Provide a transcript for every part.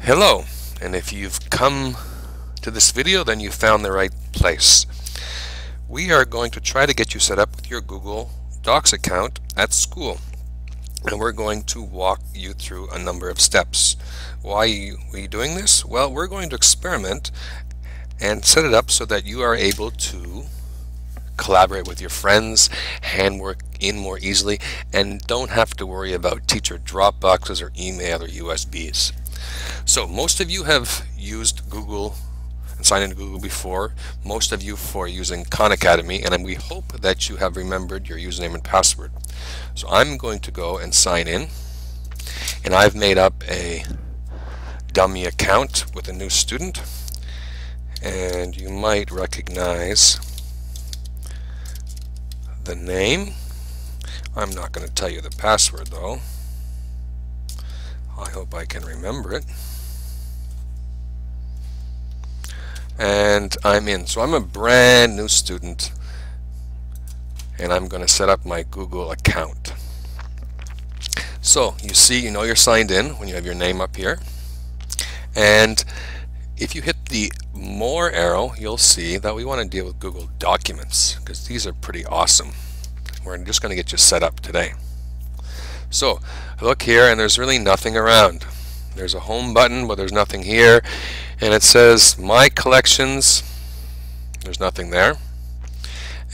Hello, and if you've come to this video, then you found the right place. We are going to try to get you set up with your Google Docs account at school, and we're going to walk you through a number of steps. Why are we doing this? Well, we're going to experiment and set it up so that you are able to collaborate with your friends, hand work in more easily, and don't have to worry about teacher Dropboxes or email or USBs. So most of you have used Google and signed into Google before, most of you for using Khan Academy, and we hope that you have remembered your username and password. So I'm going to go and sign in, and I've made up a dummy account with a new student, and you might recognize the name. I'm not going to tell you the password though. I hope I can remember it. And I'm in. So I'm a brand new student, and I'm going to set up my Google account. So you see, you know you're signed in when you have your name up here. And if you hit the more arrow, you'll see that we want to deal with Google Documents, because these are pretty awesome. We're just going to get you set up today. So look here, and there's really nothing around. There's a home button, but there's nothing here, and it says My Collections. There's nothing there,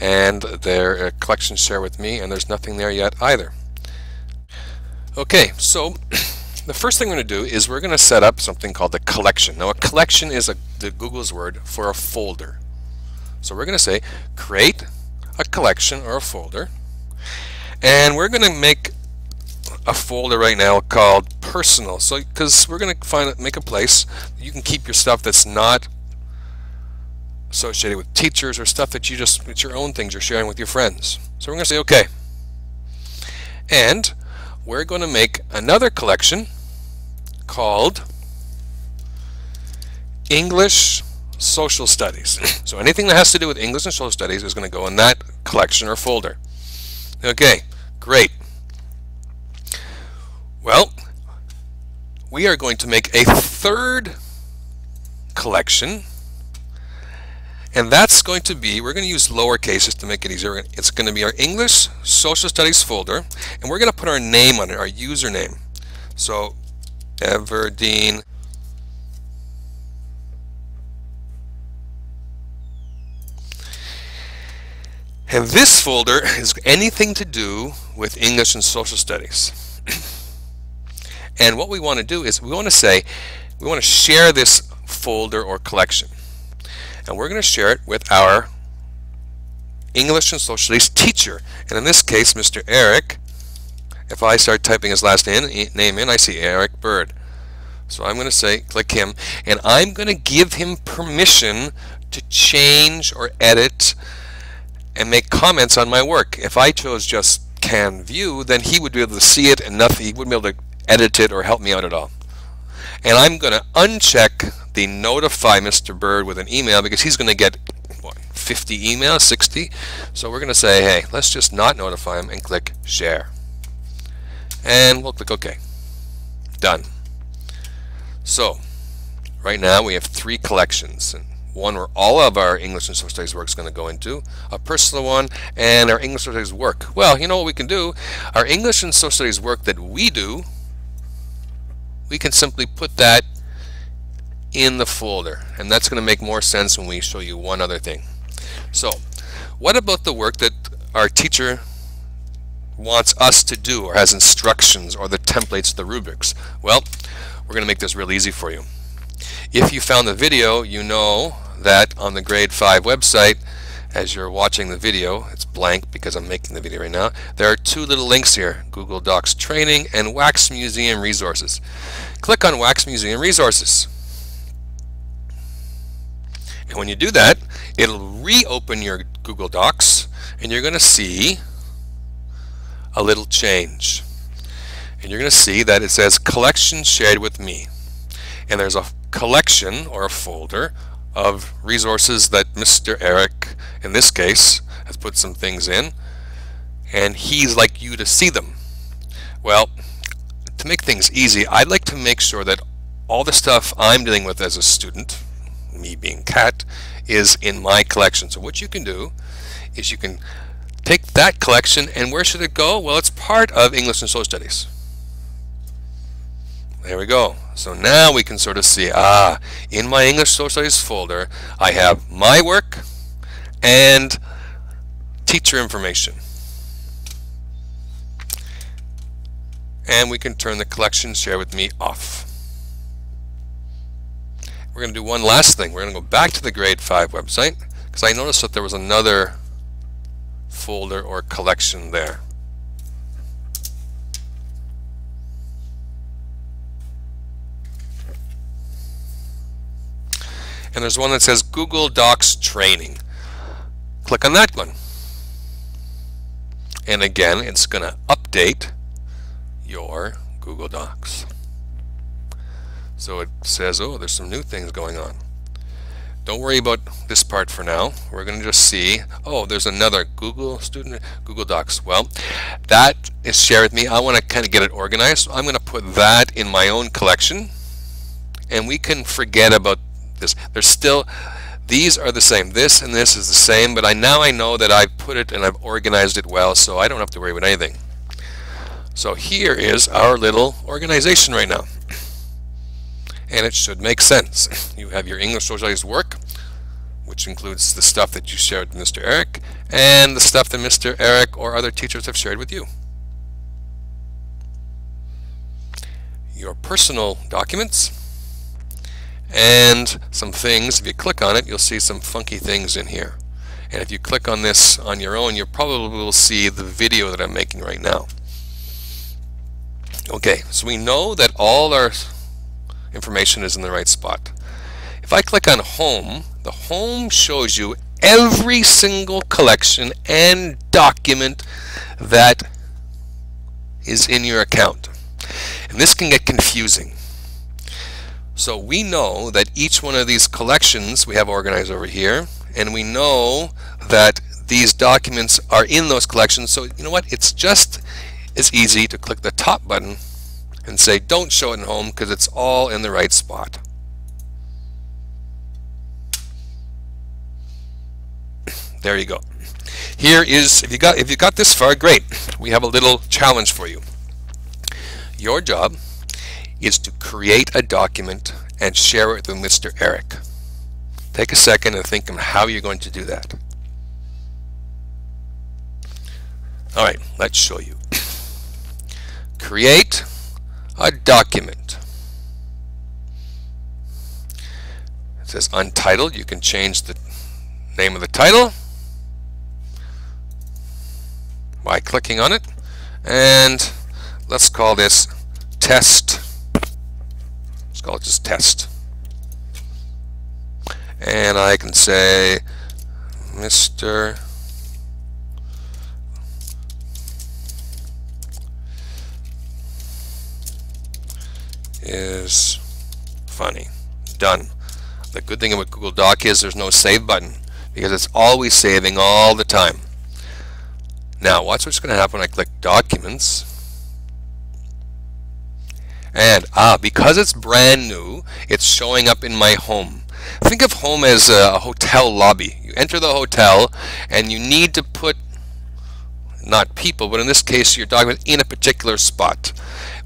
and their collections share with me, and there's nothing there yet either. Okay, so the first thing we're going to do is we're going to set up something called a collection. Now a collection is the Google's word for a folder. So we're going to say create a collection or a folder, and we're going to make a folder right now called personal. So because we're going to make a place you can keep your stuff that's not associated with teachers or stuff that it's your own things you're sharing with your friends. So we're going to say okay, and we're going to make another collection called English Social Studies. So anything that has to do with English and Social Studies is going to go in that collection or folder. Okay, great. Well, we are going to make a third collection, and that's going to be, we're going to use lower cases to make it easier. It's going to be our English Social Studies folder, and we're going to put our name on it, our username. So Everdeen and this folder is anything to do with English and Social Studies. And what we want to do is we want to share this folder or collection, and we're going to share it with our English and Social Studies teacher, and in this case Mr. Eric. If I start typing his last name in, I see Eric Bird. So I'm going to say click him, and I'm going to give him permission to change or edit and make comments on my work. If I chose just Can View, then he would be able to see it, and nothing, he wouldn't be able to edit it or help me out at all. And I'm going to uncheck the notify Mr. Bird with an email, because he's going to get what, 50 emails, 60. So we're going to say, hey, let's just not notify him, and click share. And we'll click OK. Done. So right now we have 3 collections, and one where all of our English and Social Studies work is going to go into, a personal one, and our English and Social Studies work. Well, you know what we can do? Our English and Social Studies work that we do, we can simply put that in the folder, and that's going to make more sense when we show you one other thing. So what about the work that our teacher wants us to do, or has instructions, or the templates, the rubrics? Well, we're going to make this real easy for you. If you found the video, you know that on the Grade 5 website, as you're watching the video, it's blank because I'm making the video right now, there are 2 little links here, Google Docs Training and Wax Museum Resources. Click on Wax Museum Resources. And when you do that, it'll reopen your Google Docs, and you're going to see a little change. And you're going to see that it says Collection Shared with Me. And there's a collection or a folder of resources that Mr. Eric, in this case, has put some things in, and he's like you to see them. Well, to make things easy, I'd like to make sure that all the stuff I'm dealing with as a student, me being Kat, is in my collection. So what you can do is you can take that collection, and where should it go? Well, it's part of English and Social Studies. There we go. So now we can sort of see, in my English Social Studies folder, I have my work and teacher information. And we can turn the collection share with me off. We're going to do one last thing. We're going to go back to the grade 5 website, because I noticed that there was another folder or collection there. And there's one that says Google Docs Training. Click on that one. And again, it's going to update your Google Docs. So it says, oh, there's some new things going on. Don't worry about this part for now. We're going to just see, oh, there's another Google Docs. Well, that is shared with me. I want to kind of get it organized. So I'm going to put that in my own collection, and we can forget about this. There's still, these are the same. This and this is the same, but now I know that I've put it and I've organized it well, so I don't have to worry about anything. So here is our little organization right now. And it should make sense. You have your English Social Studies work, which includes the stuff that you shared with Mr. Eric, and the stuff that Mr. Eric or other teachers have shared with you. Your personal documents, and some things. If you click on it, you'll see some funky things in here. And if you click on this on your own, you probably will see the video that I'm making right now. Okay, so we know that all our information is in the right spot. If I click on Home, the Home shows you every single collection and document that is in your account. And this can get confusing. So we know that each one of these collections we have organized over here, and we know that these documents are in those collections. So you know what? It's just as easy to click the top button and say don't show it in Home, because it's all in the right spot. There you go. Here is, if you got this far, great. We have a little challenge for you. Your job is to create a document and share it with Mr. Eric. Take a second and think of how you're going to do that. All right, let's show you. Create a document. It says Untitled. You can change the name of the title by clicking on it, and let's call this Test. Let's call it just Test. And I can say Mr. is funny. Done. The good thing about Google Doc is there's no save button, because it's always saving all the time. Now watch what's going to happen when I click Documents. And because it's brand new, it's showing up in my Home. Think of Home as a hotel lobby. You enter the hotel and you need to put, not people, but in this case your document in a particular spot.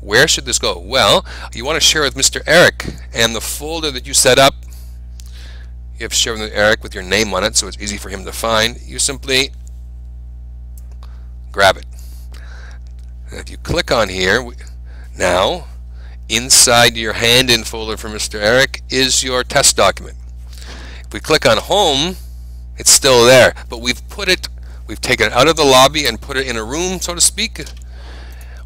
Where should this go? Well, you want to share with Mr. Eric, and the folder that you set up, you have shared with Eric with your name on it, so it's easy for him to find. You simply grab it. And if you click on here, now inside your hand-in folder for Mr. Eric is your test document. If we click on Home, it's still there, but we've taken it out of the lobby and put it in a room, so to speak.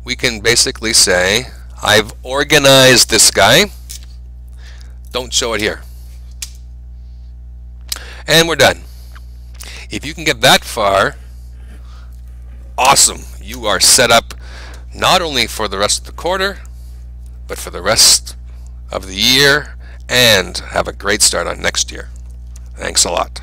We can basically say, I've organized this guy, don't show it here. And we're done. If you can get that far, awesome. You are set up not only for the rest of the quarter, but for the rest of the year, and have a great start on next year. Thanks a lot.